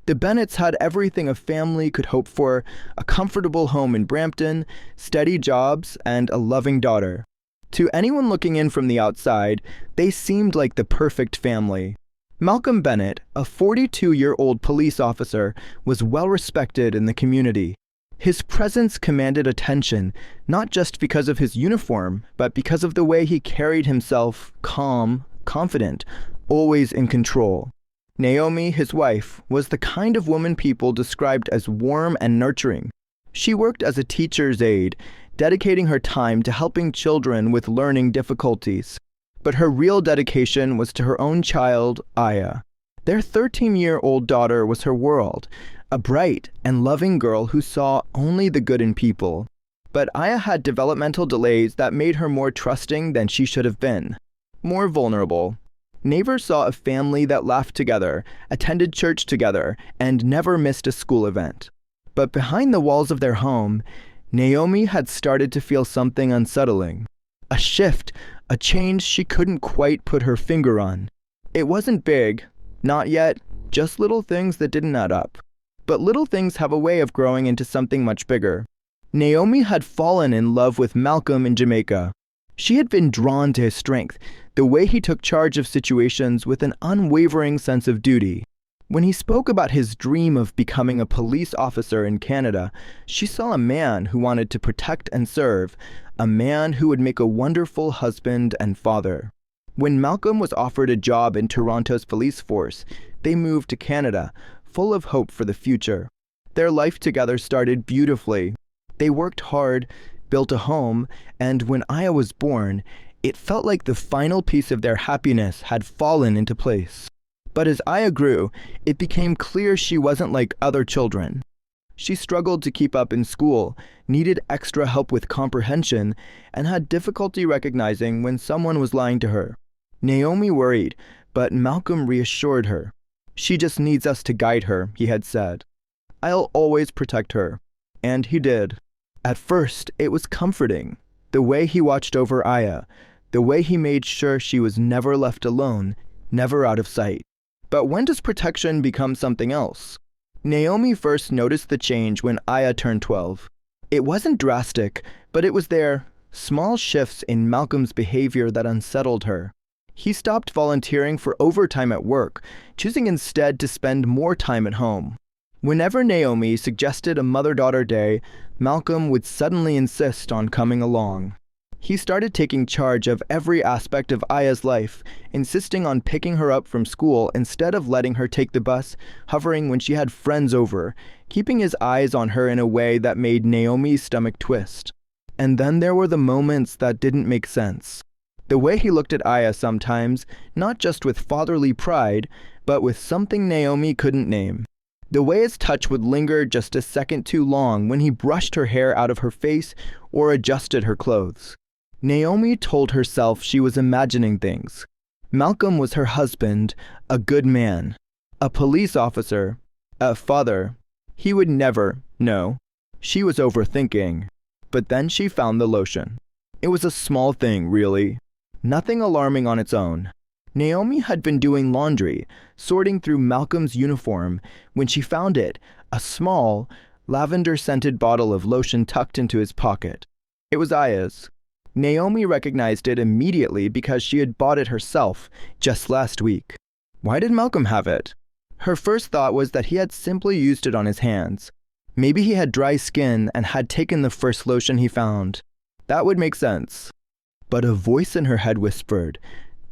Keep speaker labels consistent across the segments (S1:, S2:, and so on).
S1: The Bennetts had everything a family could hope for: a comfortable home in Brampton, steady jobs, and a loving daughter. To anyone looking in from the outside, they seemed like the perfect family. Malcolm Bennett, a 42-year-old police officer, was well respected in the community. His presence commanded attention, not just because of his uniform, but because of the way he carried himself: calm, confident, always in control. Naomi, his wife, was the kind of woman people described as warm and nurturing. She worked as a teacher's aide, dedicating her time to helping children with learning difficulties. But her real dedication was to her own child, Aya. Their 13-year-old daughter was her world, a bright and loving girl who saw only the good in people. But Aya had developmental delays that made her more trusting than she should have been, more vulnerable. Neighbors saw a family that laughed together, attended church together, and never missed a school event. But behind the walls of their home, Naomi had started to feel something unsettling. A shift, a change she couldn't quite put her finger on. It wasn't big, not yet, just little things that didn't add up. But little things have a way of growing into something much bigger. Naomi had fallen in love with Malcolm in Jamaica. She had been drawn to his strength, the way he took charge of situations with an unwavering sense of duty. When he spoke about his dream of becoming a police officer in Canada, she saw a man who wanted to protect and serve, a man who would make a wonderful husband and father. When Malcolm was offered a job in Toronto's police force, they moved to Canada, full of hope for the future. Their life together started beautifully. They worked hard, built a home, and when Aya was born, it felt like the final piece of their happiness had fallen into place. But as Aya grew, it became clear she wasn't like other children. She struggled to keep up in school, needed extra help with comprehension, and had difficulty recognizing when someone was lying to her. Naomi worried, but Malcolm reassured her. "She just needs us to guide her," he had said. "I'll always protect her." And he did. At first, it was comforting. The way he watched over Aya, the way he made sure she was never left alone, never out of sight. But when does protection become something else? Naomi first noticed the change when Aya turned 12. It wasn't drastic, but it was there, small shifts in Malcolm's behavior that unsettled her. He stopped volunteering for overtime at work, choosing instead to spend more time at home. Whenever Naomi suggested a mother-daughter day, Malcolm would suddenly insist on coming along. He started taking charge of every aspect of Aya's life, insisting on picking her up from school instead of letting her take the bus, hovering when she had friends over, keeping his eyes on her in a way that made Naomi's stomach twist. And then there were the moments that didn't make sense. The way he looked at Aya sometimes, not just with fatherly pride, but with something Naomi couldn't name. The way his touch would linger just a second too long when he brushed her hair out of her face or adjusted her clothes. Naomi told herself she was imagining things. Malcolm was her husband, a good man, a police officer, a father. He would never know. She was overthinking. But then she found the lotion. It was a small thing, really. Nothing alarming on its own. Naomi had been doing laundry, sorting through Malcolm's uniform, when she found it, a small, lavender-scented bottle of lotion tucked into his pocket. It was Aya's. Naomi recognized it immediately because she had bought it herself just last week. Why did Malcolm have it? Her first thought was that he had simply used it on his hands. Maybe he had dry skin and had taken the first lotion he found. That would make sense. But a voice in her head whispered,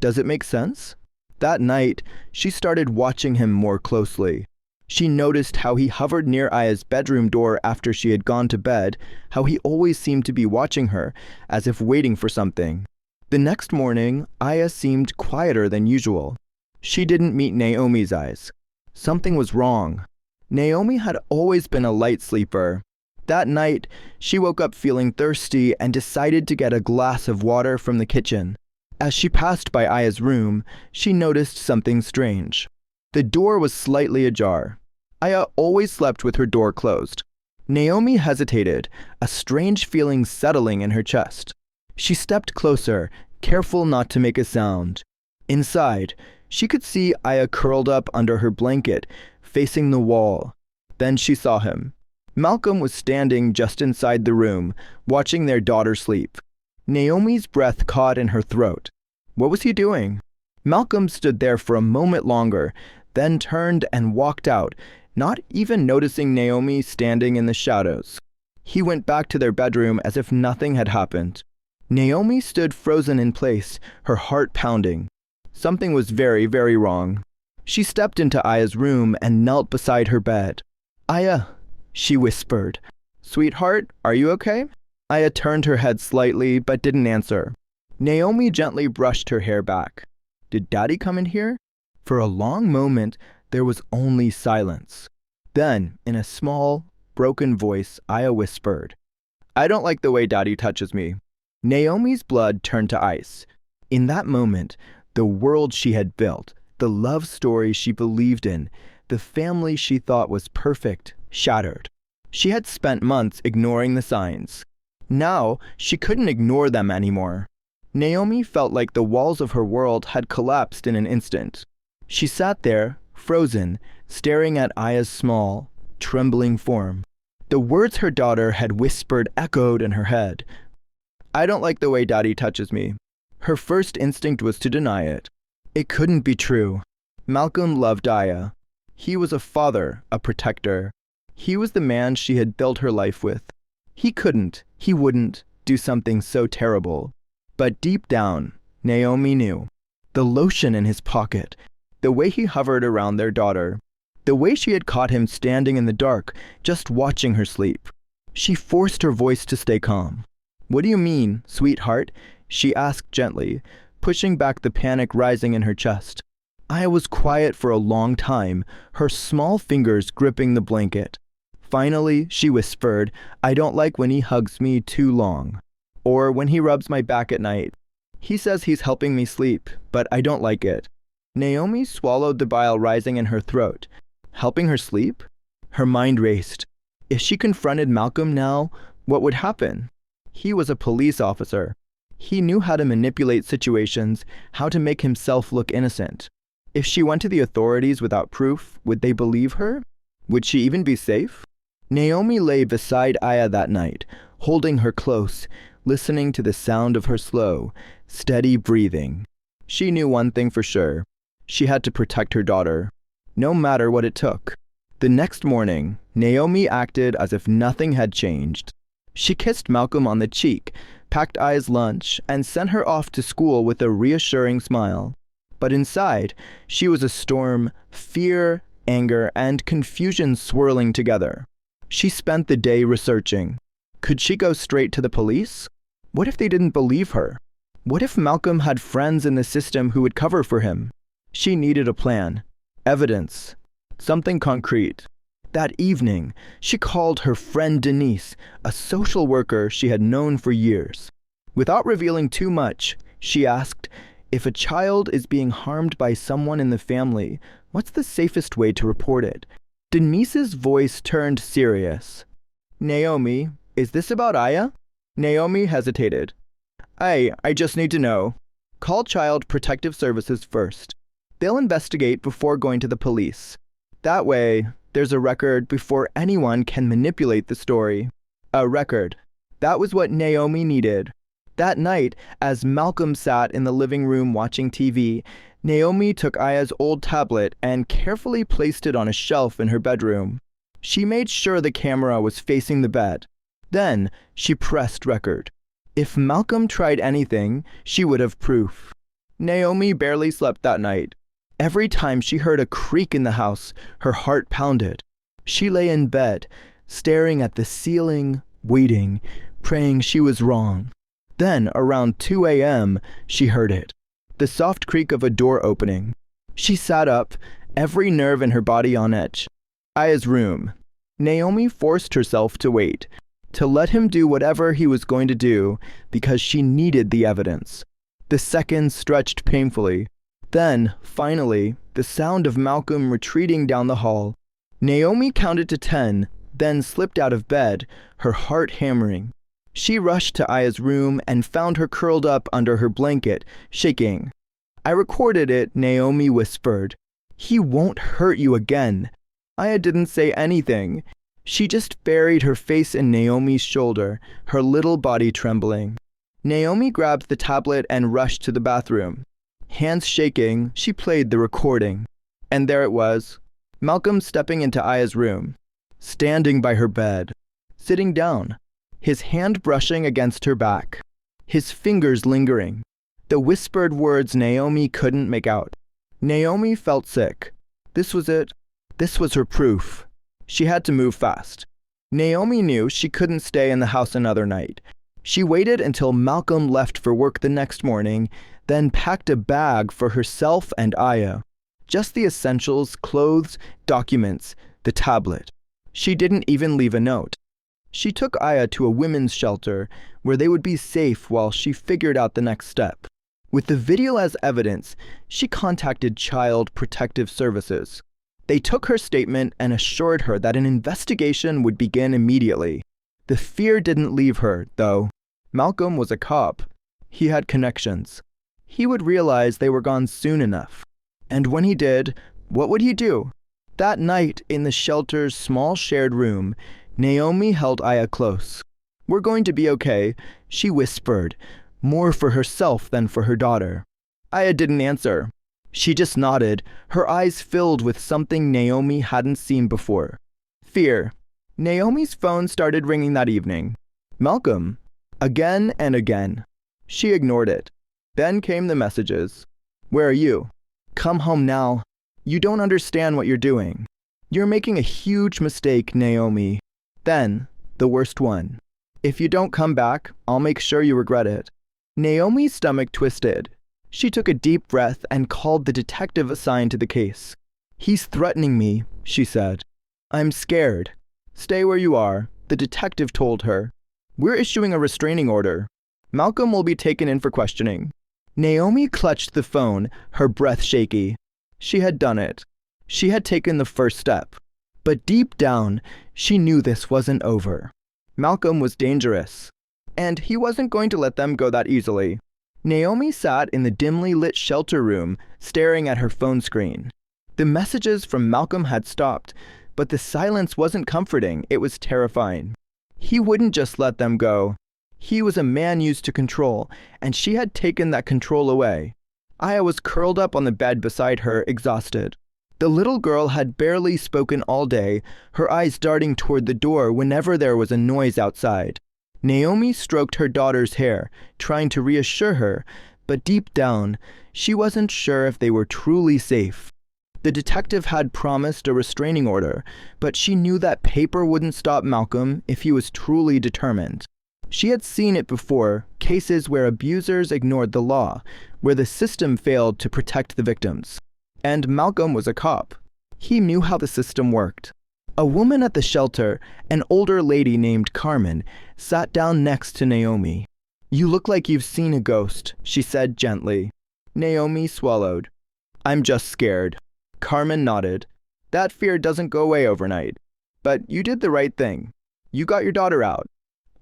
S1: "Does it make sense?" That night, she started watching him more closely. She noticed how he hovered near Aya's bedroom door after she had gone to bed, how he always seemed to be watching her, as if waiting for something. The next morning, Aya seemed quieter than usual. She didn't meet Naomi's eyes. Something was wrong. Naomi had always been a light sleeper. That night, she woke up feeling thirsty and decided to get a glass of water from the kitchen. As she passed by Aya's room, she noticed something strange. The door was slightly ajar. Aya always slept with her door closed. Naomi hesitated, a strange feeling settling in her chest. She stepped closer, careful not to make a sound. Inside, she could see Aya curled up under her blanket, facing the wall. Then she saw him. Malcolm was standing just inside the room, watching their daughter sleep. Naomi's breath caught in her throat. What was he doing? Malcolm stood there for a moment longer, then turned and walked out, not even noticing Naomi standing in the shadows. He went back to their bedroom as if nothing had happened. Naomi stood frozen in place, her heart pounding. Something was very, very wrong. She stepped into Aya's room and knelt beside her bed. "Aya," she whispered. "Sweetheart, are you okay?" Aya turned her head slightly but didn't answer. Naomi gently brushed her hair back. "Did Daddy come in here?" For a long moment, there was only silence. Then, in a small, broken voice, Aya whispered, "I don't like the way Daddy touches me." Naomi's blood turned to ice. In that moment, the world she had built, the love story she believed in, the family she thought was perfect, shattered. She had spent months ignoring the signs. Now, she couldn't ignore them anymore. Naomi felt like the walls of her world had collapsed in an instant. She sat there, frozen, staring at Aya's small, trembling form. The words her daughter had whispered echoed in her head. "I don't like the way Daddy touches me." Her first instinct was to deny it. It couldn't be true. Malcolm loved Aya. He was a father, a protector. He was the man she had built her life with. He wouldn't do something so terrible. But deep down, Naomi knew. The lotion in his pocket, the way he hovered around their daughter, the way she had caught him standing in the dark, just watching her sleep. She forced her voice to stay calm. "What do you mean, sweetheart?" she asked gently, pushing back the panic rising in her chest. Aya was quiet for a long time, her small fingers gripping the blanket. Finally, she whispered, "I don't like when he hugs me too long, or when he rubs my back at night. He says he's helping me sleep, but I don't like it." Naomi swallowed the bile rising in her throat. Helping her sleep? Her mind raced. If she confronted Malcolm now, what would happen? He was a police officer. He knew how to manipulate situations, how to make himself look innocent. If she went to the authorities without proof, would they believe her? Would she even be safe? Naomi lay beside Aya that night, holding her close, listening to the sound of her slow, steady breathing. She knew one thing for sure. She had to protect her daughter, no matter what it took. The next morning, Naomi acted as if nothing had changed. She kissed Malcolm on the cheek, packed Aya's lunch, and sent her off to school with a reassuring smile. But inside, she was a storm, fear, anger, and confusion swirling together. She spent the day researching. Could she go straight to the police? What if they didn't believe her? What if Malcolm had friends in the system who would cover for him? She needed a plan, evidence, something concrete. That evening, she called her friend Denise, a social worker she had known for years. Without revealing too much, she asked, "If a child is being harmed by someone in the family, what's the safest way to report it?" Denise's voice turned serious. "Naomi, is this about Aya?" Naomi hesitated. I just need to know. Call Child Protective Services first. They'll investigate before going to the police. That way, there's a record before anyone can manipulate the story. A record. That was what Naomi needed. That night, as Malcolm sat in the living room watching TV, Naomi took Aya's old tablet and carefully placed it on a shelf in her bedroom. She made sure the camera was facing the bed. Then, she pressed record. If Malcolm tried anything, she would have proof. Naomi barely slept that night. Every time she heard a creak in the house, her heart pounded. She lay in bed, staring at the ceiling, waiting, praying she was wrong. Then, around 2 a.m., she heard it. The soft creak of a door opening. She sat up, every nerve in her body on edge. Aya's room. Naomi forced herself to wait, to let him do whatever he was going to do, because she needed the evidence. The seconds stretched painfully. Then, finally, the sound of Malcolm retreating down the hall. Naomi counted to 10, then slipped out of bed, her heart hammering. She rushed to Aya's room and found her curled up under her blanket, shaking. "I recorded it," Naomi whispered. "He won't hurt you again." Aya didn't say anything. She just buried her face in Naomi's shoulder, her little body trembling. Naomi grabbed the tablet and rushed to the bathroom. Hands shaking, she played the recording. And there it was, Malcolm stepping into Aya's room, standing by her bed, sitting down, his hand brushing against her back, his fingers lingering. The whispered words Naomi couldn't make out. Naomi felt sick. This was it. This was her proof. She had to move fast. Naomi knew she couldn't stay in the house another night. She waited until Malcolm left for work the next morning, then packed a bag for herself and Aya. Just the essentials, clothes, documents, the tablet. She didn't even leave a note. She took Aya to a women's shelter where they would be safe while she figured out the next step. With the video as evidence, she contacted Child Protective Services. They took her statement and assured her that an investigation would begin immediately. The fear didn't leave her, though. Malcolm was a cop. He had connections. He would realize they were gone soon enough. And when he did, what would he do? That night, in the shelter's small shared room, Naomi held Aya close. "We're going to be okay," she whispered, more for herself than for her daughter. Aya didn't answer. She just nodded, her eyes filled with something Naomi hadn't seen before. Fear. Naomi's phone started ringing that evening. Malcolm. Again and again. She ignored it. Then came the messages. "Where are you? Come home now. You don't understand what you're doing. You're making a huge mistake, Naomi." Then, the worst one. "If you don't come back, I'll make sure you regret it." Naomi's stomach twisted. She took a deep breath and called the detective assigned to the case. "He's threatening me," she said. "I'm scared." "Stay where you are," the detective told her. "We're issuing a restraining order. Malcolm will be taken in for questioning." Naomi clutched the phone, her breath shaky. She had done it. She had taken the first step. But deep down, she knew this wasn't over. Malcolm was dangerous. And he wasn't going to let them go that easily. Naomi sat in the dimly lit shelter room, staring at her phone screen. The messages from Malcolm had stopped, but the silence wasn't comforting, it was terrifying. He wouldn't just let them go. He was a man used to control, and she had taken that control away. Aya was curled up on the bed beside her, exhausted. The little girl had barely spoken all day, her eyes darting toward the door whenever there was a noise outside. Naomi stroked her daughter's hair, trying to reassure her, but deep down, she wasn't sure if they were truly safe. The detective had promised a restraining order, but she knew that paper wouldn't stop Malcolm if he was truly determined. She had seen it before, cases where abusers ignored the law, where the system failed to protect the victims. And Malcolm was a cop. He knew how the system worked. A woman at the shelter, an older lady named Carmen, sat down next to Naomi. "You look like you've seen a ghost," she said gently. Naomi swallowed. "I'm just scared." Carmen nodded. "That fear doesn't go away overnight. But you did the right thing. You got your daughter out."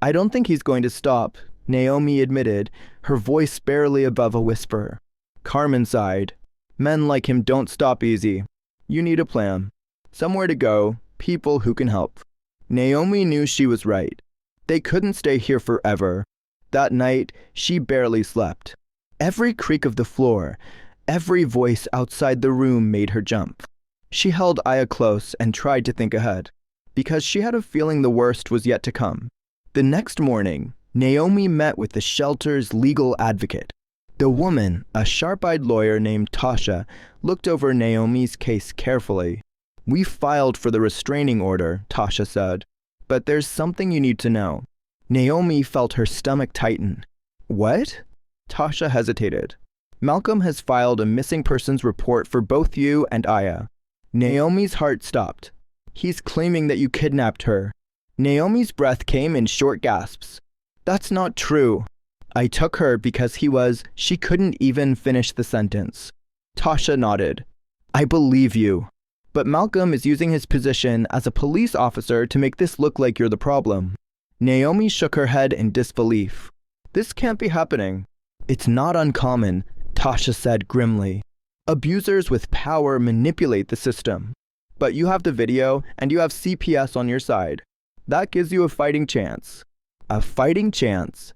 S1: "I don't think he's going to stop," Naomi admitted, her voice barely above a whisper. Carmen sighed. "Men like him don't stop easy. You need a plan. Somewhere to go. People who can help." Naomi knew she was right. They couldn't stay here forever. That night, she barely slept. Every creak of the floor, every voice outside the room made her jump. She held Aya close and tried to think ahead, because she had a feeling the worst was yet to come. The next morning, Naomi met with the shelter's legal advocate. The woman, a sharp-eyed lawyer named Tasha, looked over Naomi's case carefully. "We filed for the restraining order," Tasha said. "But there's something you need to know." Naomi felt her stomach tighten. "What?" Tasha hesitated. "Malcolm has filed a missing persons report for both you and Aya." Naomi's heart stopped. "He's claiming that you kidnapped her." Naomi's breath came in short gasps. "That's not true." "I took her because he was..." She couldn't even finish the sentence. Tasha nodded. "I believe you. But Malcolm is using his position as a police officer to make this look like you're the problem." Naomi shook her head in disbelief. "This can't be happening." "It's not uncommon," Tasha said grimly. "Abusers with power manipulate the system. but you have the video and you have CPS on your side. That gives you a fighting chance. A fighting chance.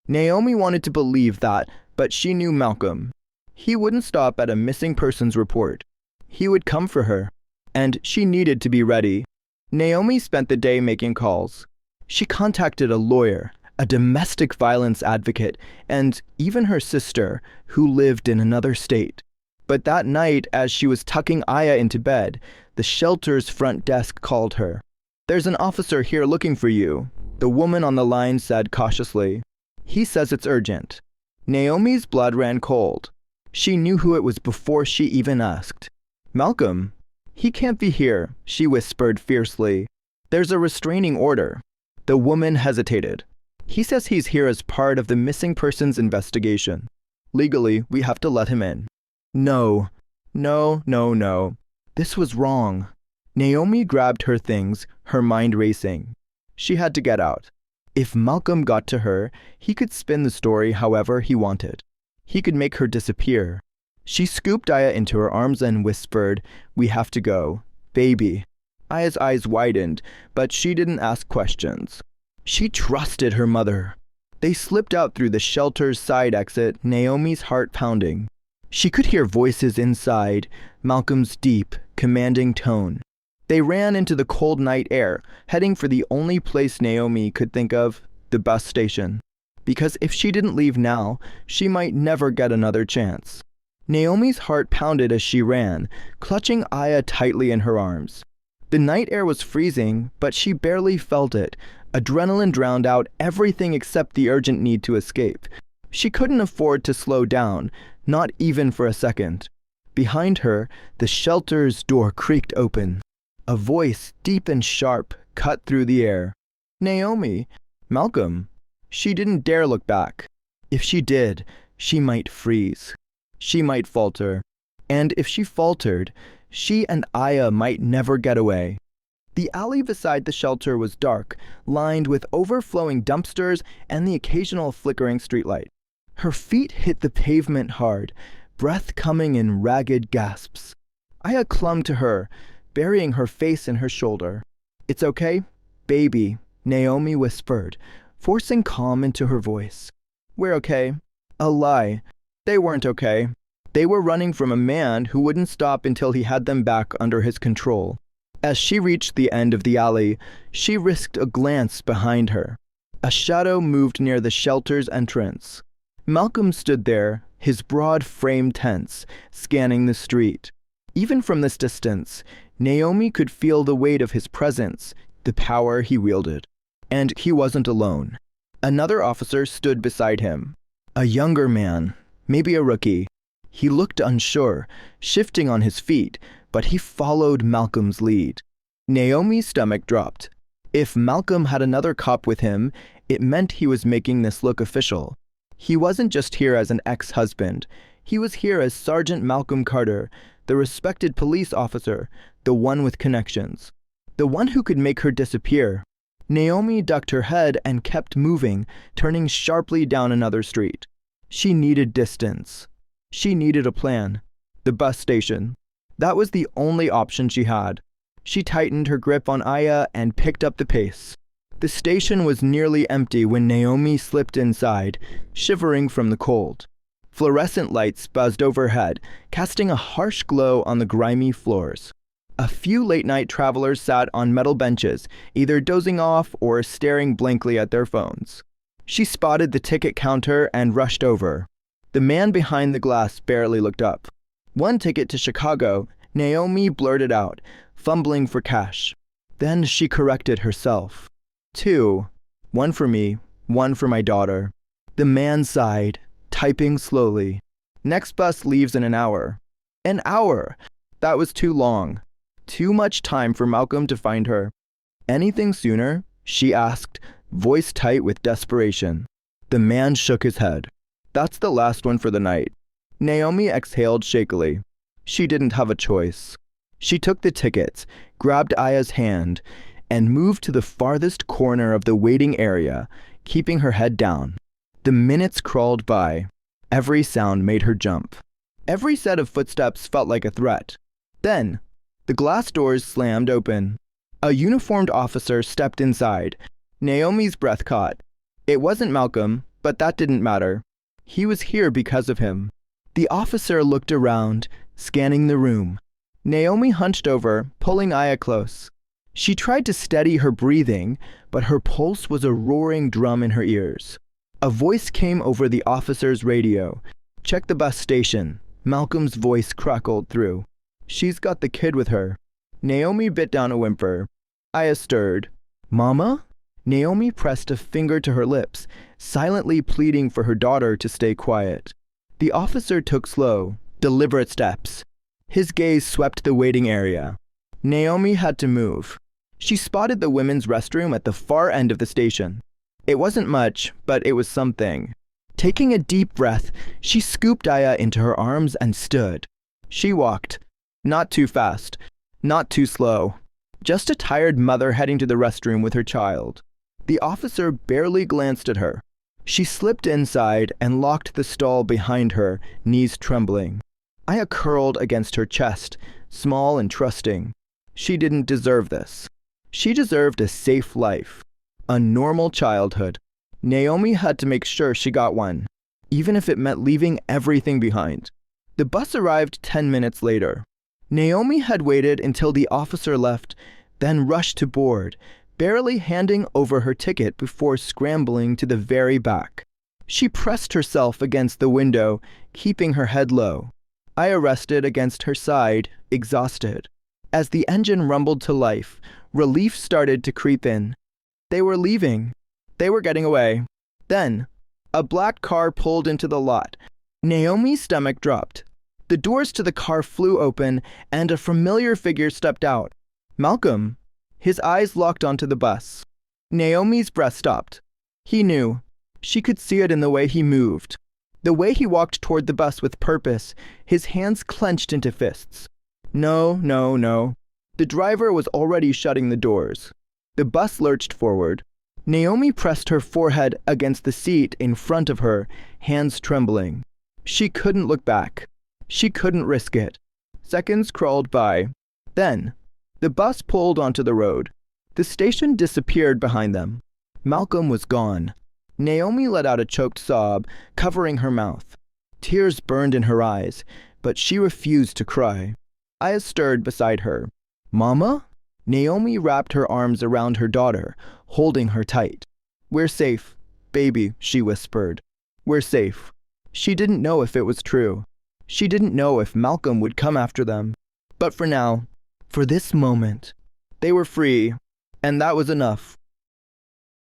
S1: Naomi wanted to believe that, but she knew Malcolm. He wouldn't stop at a missing persons report. He would come for her, and she needed to be ready. Naomi spent the day making calls. She contacted a lawyer, a domestic violence advocate, and even her sister, who lived in another state. But that night, as she was tucking Aya into bed, the shelter's front desk called her. "There's an officer here looking for you," the woman on the line said cautiously. "He says it's urgent." Naomi's blood ran cold. She knew who it was before she even asked. "Malcolm." "He can't be here," she whispered fiercely. "There's a restraining order." The woman hesitated. "He says he's here as part of the missing persons investigation. Legally, we have to let him in." No. This was wrong. Naomi grabbed her things, her mind racing. She had to get out. If Malcolm got to her, he could spin the story however he wanted. He could make her disappear. She scooped Aya into her arms and whispered, "We have to go. Baby." Aya's eyes widened, but she didn't ask questions. She trusted her mother. They slipped out through the shelter's side exit, Naomi's heart pounding. She could hear voices inside, Malcolm's deep, commanding tone. They ran into the cold night air, heading for the only place Naomi could think of, the bus station. Because if she didn't leave now, she might never get another chance. Naomi's heart pounded as she ran, clutching Aya tightly in her arms. The night air was freezing, but she barely felt it. Adrenaline drowned out everything except the urgent need to escape. She couldn't afford to slow down, not even for a second. Behind her, the shelter's door creaked open. A voice, deep and sharp, cut through the air. "Naomi." "Malcolm." She didn't dare look back. If she did, she might freeze. She might falter. And if she faltered, she and Aya might never get away. The alley beside the shelter was dark, lined with overflowing dumpsters and the occasional flickering streetlight. Her feet hit the pavement hard, breath coming in ragged gasps. Aya clung to her, burying her face in her shoulder. "It's okay, baby," Naomi whispered, forcing calm into her voice. "We're okay." A lie. They weren't okay. They were running from a man who wouldn't stop until he had them back under his control. As she reached the end of the alley, she risked a glance behind her. A shadow moved near the shelter's entrance. Malcolm stood there, his broad frame tense, scanning the street. Even from this distance, Naomi could feel the weight of his presence, the power he wielded. And he wasn't alone. Another officer stood beside him. A younger man, maybe a rookie. He looked unsure, shifting on his feet, but he followed Malcolm's lead. Naomi's stomach dropped. If Malcolm had another cop with him, it meant he was making this look official. He wasn't just here as an ex-husband. He was here as Sergeant Malcolm Carter, the respected police officer, the one with connections. The one who could make her disappear. Naomi ducked her head and kept moving, turning sharply down another street. She needed distance. She needed a plan. The bus station. That was the only option she had. She tightened her grip on Aya and picked up the pace. The station was nearly empty when Naomi slipped inside, shivering from the cold. Fluorescent lights buzzed overhead, casting a harsh glow on the grimy floors. A few late-night travelers sat on metal benches, either dozing off or staring blankly at their phones. She spotted the ticket counter and rushed over. The man behind the glass barely looked up. "One ticket to Chicago," Naomi blurted out, fumbling for cash. Then she corrected herself. "Two. One for me, one for my daughter." The man sighed, typing slowly. "Next bus leaves in an hour." An hour! That was too long. Too much time for Malcolm to find her. "Anything sooner?" she asked, voice tight with desperation. The man shook his head. "That's the last one for the night." Naomi exhaled shakily. She didn't have a choice. She took the tickets, grabbed Aya's hand, and moved to the farthest corner of the waiting area, keeping her head down. The minutes crawled by. Every sound made her jump. Every set of footsteps felt like a threat. Then, The glass doors slammed open. A uniformed officer stepped inside. Naomi's breath caught. It wasn't Malcolm, but that didn't matter. He was here because of him. The officer looked around, scanning the room. Naomi hunched over, pulling Aya close. She tried to steady her breathing, but her pulse was a roaring drum in her ears. A voice came over the officer's radio. "Check the bus station." Malcolm's voice crackled through. "She's got the kid with her." Naomi bit down a whimper. Aya stirred. "Mama?" Naomi pressed a finger to her lips, silently pleading for her daughter to stay quiet. The officer took slow, deliberate steps. His gaze swept the waiting area. Naomi had to move. She spotted the women's restroom at the far end of the station. It wasn't much, but it was something. Taking a deep breath, she scooped Aya into her arms and stood. She walked. Not too fast. Not too slow. Just a tired mother heading to the restroom with her child. The officer barely glanced at her. She slipped inside and locked the stall behind her, knees trembling. Aya curled against her chest, small and trusting. She didn't deserve this. She deserved a safe life. A normal childhood. Naomi had to make sure she got one, even if it meant leaving everything behind. The bus arrived 10 minutes later. Naomi had waited until the officer left, then rushed to board, barely handing over her ticket before scrambling to the very back. She pressed herself against the window, keeping her head low. Aya rested against her side, exhausted. As the engine rumbled to life, relief started to creep in. They were leaving. They were getting away. Then, a black car pulled into the lot. Naomi's stomach dropped. The doors to the car flew open, and a familiar figure stepped out. Malcolm. His eyes locked onto the bus. Naomi's breath stopped. He knew. She could see it in the way he moved. The way he walked toward the bus with purpose, his hands clenched into fists. No, no, no. The driver was already shutting the doors. The bus lurched forward. Naomi pressed her forehead against the seat in front of her, hands trembling. She couldn't look back. She couldn't risk it. Seconds crawled by. Then, the bus pulled onto the road. The station disappeared behind them. Malcolm was gone. Naomi let out a choked sob, covering her mouth. Tears burned in her eyes, but she refused to cry. Aya stirred beside her. "Mama?" Naomi wrapped her arms around her daughter, holding her tight. "We're safe, baby," she whispered. "We're safe." She didn't know if it was true. She didn't know if Malcolm would come after them. But for now, for this moment, they were free, and that was enough.